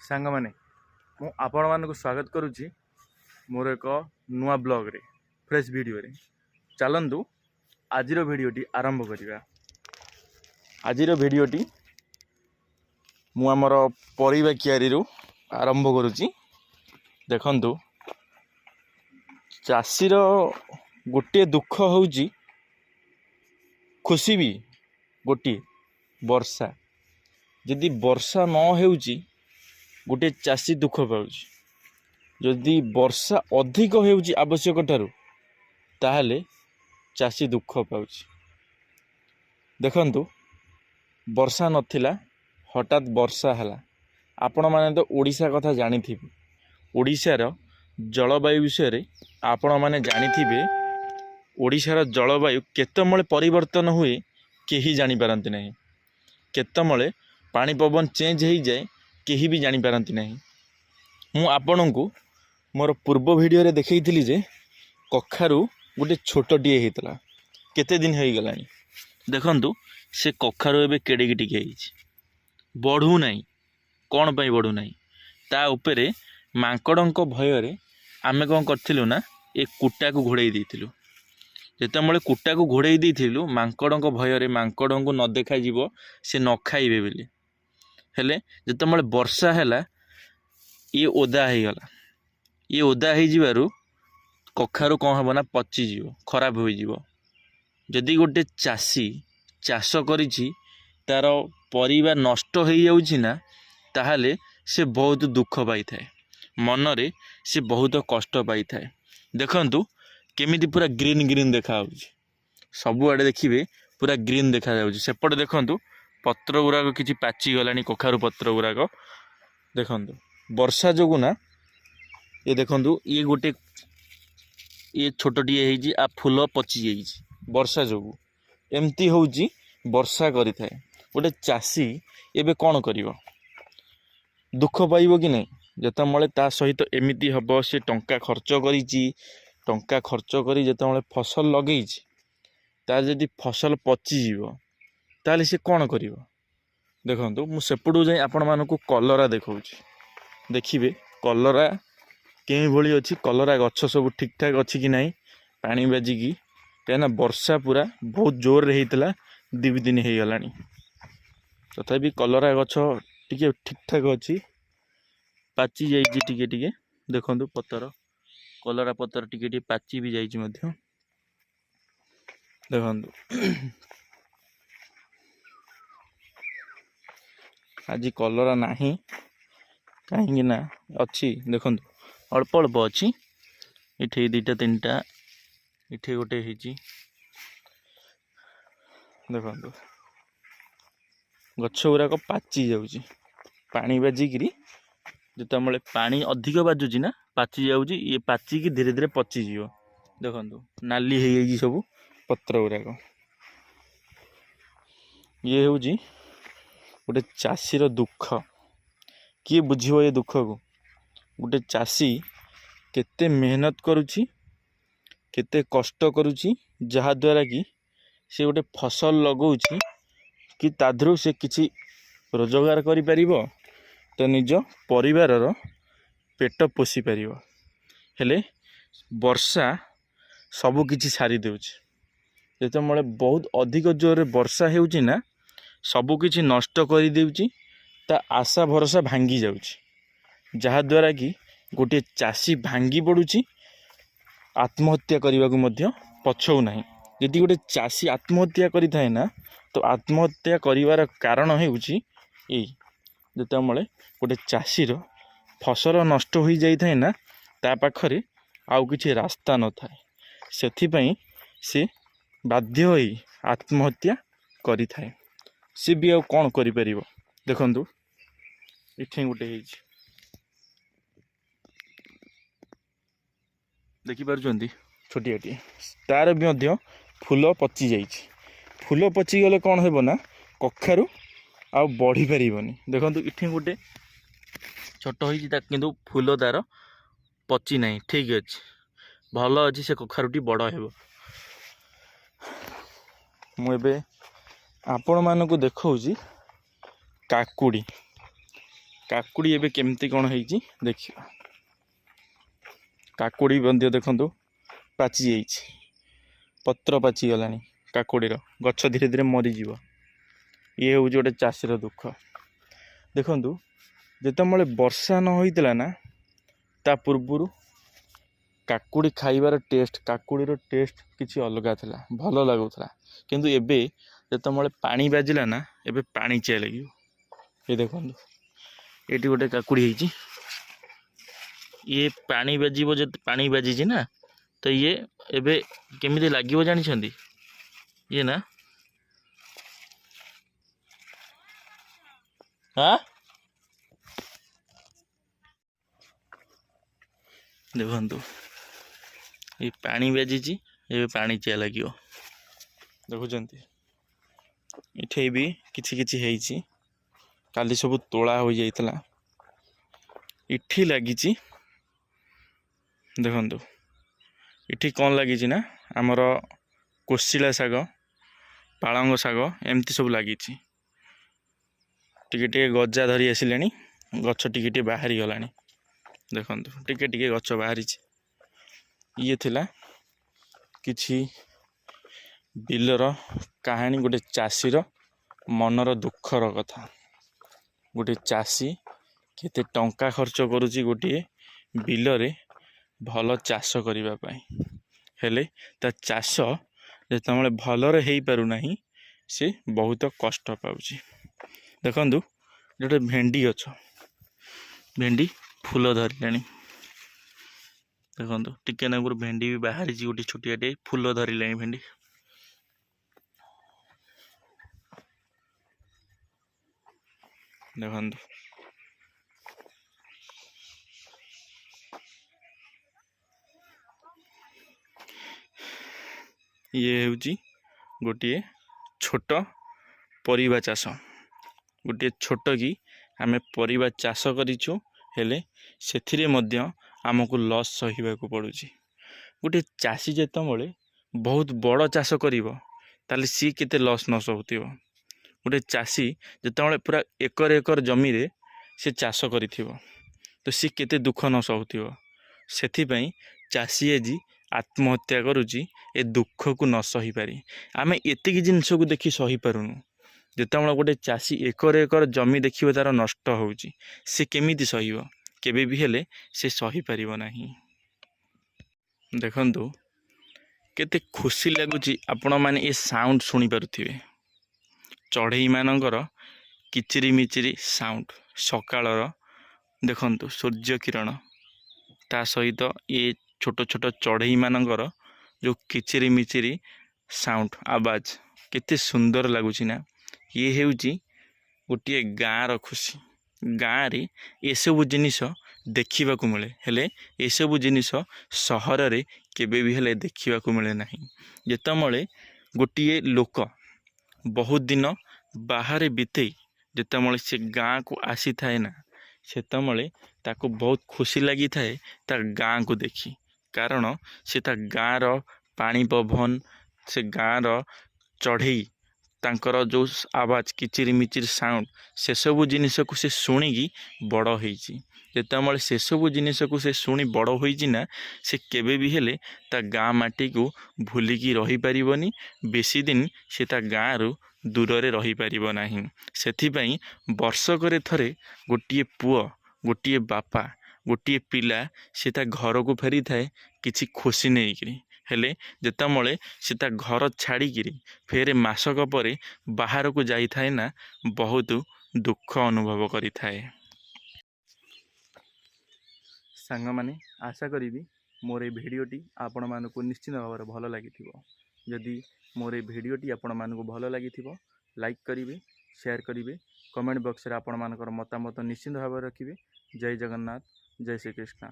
सांग माने मु आपण मानक स्वागत करुच्ची मोर एक नुआ ब्लॉग रे फ्रेश वीडियो रे। चलतु आज भिडटी आरंभ करवा। आज भिडटी मु आमर परिबा कियारी आरंभ करुच्ची। देखंतु चाषीर गोटे दुख होउची खुशी भी गोटे वर्षा। जदि वर्षा न होउची गोटे चाषी दुख पाउची। जदि वर्षा अधिक होउची आवश्यक ठारू ताहले चाषी दुख पाउची। देखंतु वर्षा नथिला हठात वर्षा हला। आपण माने तो ओडिशा कथा जानिथिबे। ओडिशार जलवायु विषय रे आपण माने जानिथिबे। ओडिशार जलवायु केतमळे परिवर्तन हुए केही जानि पारंती नहीं। केतमळे पानी पवन चेंज हो जाए केही भी जानि पारंती नहीं। मु आपनकु मोर पूर्व वीडियो रे देखैथिली जे कखारु गोटे छोटटिए हेतला केते दिन हो गलानी। देखंतु से कखारु एबे केडे टिके हिची बढ़ू नहीं। कौन पाई बढ़ू नहीं ता उपरे मांकड़क भय रे आमे कौन करथिलु ना ए कुटा को घोड़े देइथिलु। जेतमळे कुटा को घोड़े देइथिलु मांकड़क भय रे मांकड़क न देखा जीवो से न खाइबे बेली। हेले जेतमळे वर्षा हैला ये ओदा हो गला। ये ओदा हो जिबारु कखारु कौन हबो ना पची जीवो खराब हो जीवो। जदि गोटे चाषी चाष करिछि तार परिवार नष्ट हो जाउछि ना ताहले से बहुत दुख पाई थाए। मनरे से बहुत कष्ट पाई थाए। देखंतु केमिति पूरा ग्रीन ग्रीन देखा होउछि। सबु आडे देखिबे पूरा ग्रीन देखा जाउछि। सेपटे देखंतु पत्र गुराक किछि पाची गलानी कखारु पत्र गुराक। देखंतु वर्षा जोगु ना ये देखंतु ये गोटे ये छोटटिए हेछि आ फूल पची जाइछि वर्षा जोगु। एमती होउछि वर्षा करि थाए। गोटे चाषी एबे कोन करिवो दुख पाइबो कि नहीं। जेतमळे ता सहित एमिति हबो से टंका खर्च करिछि। टंका खर्च करी जेतमळे फसल लगेइछि ता जदि फसल पची जीवो ताले से कोन करिवो। देखंतु मु सेपडू जाई आपण मानकु कलरा देखौछि। देखिबे कलरा केही भली अछि। कलरा गछ सब ठीक ठाक अछि कि नहीं पानी बाजी की केना वर्षा पूरा बहुत जोर रे हेतला। दि दिन हे गलानी तथापि कलरा गछ टिके ठीक ठाक अछि। पाची जाइछि टिके टिके। देखंतु पतर कलरा पतर टिके टिके पाची भी जाइछि मध्य। देखंतु आज कलरा नाही कहीं ना अच्छी। देखंतु अल्प अल्प अच्छी। इठे दुईटा तीनटा इठे गोटे हिची। देखंतु गछ गुराक पाची जाउची पानी बाजिकी। जितमळे पानी अधिक बाजुची ना पाची जाउची। ये पाची की धीरे धीरे पची जीवो। देखंतु नाली हे जाइछि सब पत्र गुराक। ये होउची गोटे चाषीर दुख। किए बुझिबो ये दुख को। गोटे चाषी केते मेहनत करुची केते कष्ट करुची जहा द्वारा कि से गोटे फसल लगाउची कि ताधरू से किछि रोजगार करि परिबो तो निज परिवारर पेट पोषी परिबो। हेले वर्षा सबु किछि सारी देउची। जेतमळे बहुत अधिक जोर वर्षा हेउची ना सबु किछि नष्ट करि देउची। ता आशा भरोसा भांगी जाउची जहा द्वारा कि गोटे चाषी भांगी पड़ुची आत्महत्या करने को मध्य पछौ नहीं। यदि गोटे चाषी आत्महत्या करि थाए ना तो आत्महत्या करिवार कारण हेउची एई जेतमळे गोटे चाषीर फसल नष्ट हो जाई थाए ना ता पाखरे आउ किछि रास्ता न थाए। सेथि पई से बाध्य होई आत्महत्या करि थाए। से भी आउ कोन करि परिबो। देखंतु इठे गोटे हेछि देखि पारुचंती छोटियाटी तार भी मध्य फूल पची जाइछि। फूल पची गले कौन हेबो ना कखारु आ बढ़ी पारिबनी। देखंतु इठे गोटे छोट होइछि ता किंतु फूल तार पची नहीं। ठीक अछि भल अछि से कखारुटी बड़ हेबो। मु एबे आपण मानकु देखौछि काकुड़ी। काकुड़ी एबे केमती कौन है देखिए काकुड़ी बंद देखु पाची जाइए पत्र पाची गला काकुड़ीर गछ धीरे धीरे मरीज ये हूँ गोटे चाषीर दुख देखु जिते वर्षा न होता ना ता पूर्वर काकुड़ी खाइबार टेस्ट काकुड़ीर टेस्ट किसी अलग था भल लगुला किंतु एबे जिते पानी बाजिला ना एबे पानी चिया लगे ये देखो ये गोटे काकुड़ी है ये पानी बाजिब जो पानी बाजी ना तो ये एबे केमिति लागिबो जानिछंदी ये ना हाँ देखु ये पानी बाजी ये पानी चिया लगे देखुं इठे भी किछि किछि हेइछि काली सब तोला हो जाइतला इठी लगी देखु इठी कौन लगी ना आमर कोशिला शाग पालंग शाग एमती सब लगी टिके गजा धरी आसिले गछ टिके बाहरी गला देखु टिके गछ बाहरी ये थिला किछि बिलर कहानी गोटे चाषीर मनर दुखर कथा गोटे चाषी केते टंका खर्च करुची गोटे बिलरे भल चाष करिबा पई हेले ता चाष जेतबेले भलरे हेई पारु नाही से बहुत कष्ट पाउची देखंतु जोटे भेंडी गछ भेंडी फूल धरिलानी देखो टिके नागुर भेंडी भी बाहरी गोटे छोटियाटे फूल धरिले भेंडी देखो ये हूँ गोटे छोट परिबा चाष गोटे छोट कि आमे परिबा चाष करिछु हेले सेथिरे मध्य आमको लॉस सहिबाकू पड़ुछि गोटे चाषी जेतबेले बहुत बड़ चाष करिवो ताले सी केते लॉस न सहउथिबो गोटे चाषी जेतबेले पूरा एकर एकर जमी रे से चाष करिथिबो तो सी केते दुख न सहउथिबो सेथि पई चाषी एजी आत्महत्या करुछि ए दुख को न सही पारी आमे एतिकी जिनिस को देखि सही पारुनु जेतबेले गोटे चाषी एकर एकर जमी देखिबो तार नष्ट होउछि से केमिति सहिबो केबे भी हेले से सही पारिबो नाही देखंतु केते खुशी लागुछि आपण माने ए साउंड सुनी पारुथिबे चढ़ई मानकर किचिरी मिचिरी साउंड सकाळर देखंतु सूर्य किरण ता सहित ये छोट छोट चढ़ई मानकर जो किचिरी मिचिरी साउंड आवाज केते सुंदर लगुछि ना ये हेउछि गोटे गाँर खुशी गाँव रे ये सब जिनिस देखा मिले हेले ये सब जिनिस सहर रे केबे भी हेले देखा मिले नहीं जेतबेले गोटे लोक बहुत दिन बाहर बीते जेतबेले से गाँ को आसी थाए ना सेतबेले ताको बहुत खुशी लगी थाए ता गाँ को देखी कारण से ता गाँर पानी पवन से गाँर चढ़ई तांकर जो आवाज किचिरी मिचिरी साउंड से सब जिनिस को से शुणिकी बड़ होईची जेतबेले से सब जिनिस को से शुणी बड़ होईची ना से केबे भी हेले ता गाँ माटी को भूलिकी रही पारिबनी बेसी दिन से ता गाँ रु दूर रही पारिबो नाही सेथिपई वर्षकरे थरे गोटिए पुओ गोटिए बापा गोटिए पिला से ता घर को फेरी थाए किछि खुशी नेइकरी हेले जेतबेले से ता घर छाड़िकी फेर मासक परे बाहर को जाई थाए ना बहुत दुख अनुभव करि थाए। सांग माने आशा करी मोर ए भिडियोटी आपण मानक निश्चित भाव में भल लगी जदि मोर ए भिडियोटी आपण मानक भल लगी लाइक करेंगे शेयर करेंगे कमेंट बॉक्स रे आपण मानकर मतामत निश्चित भाव में रखिए। जय जगन्नाथ जय श्री कृष्ण।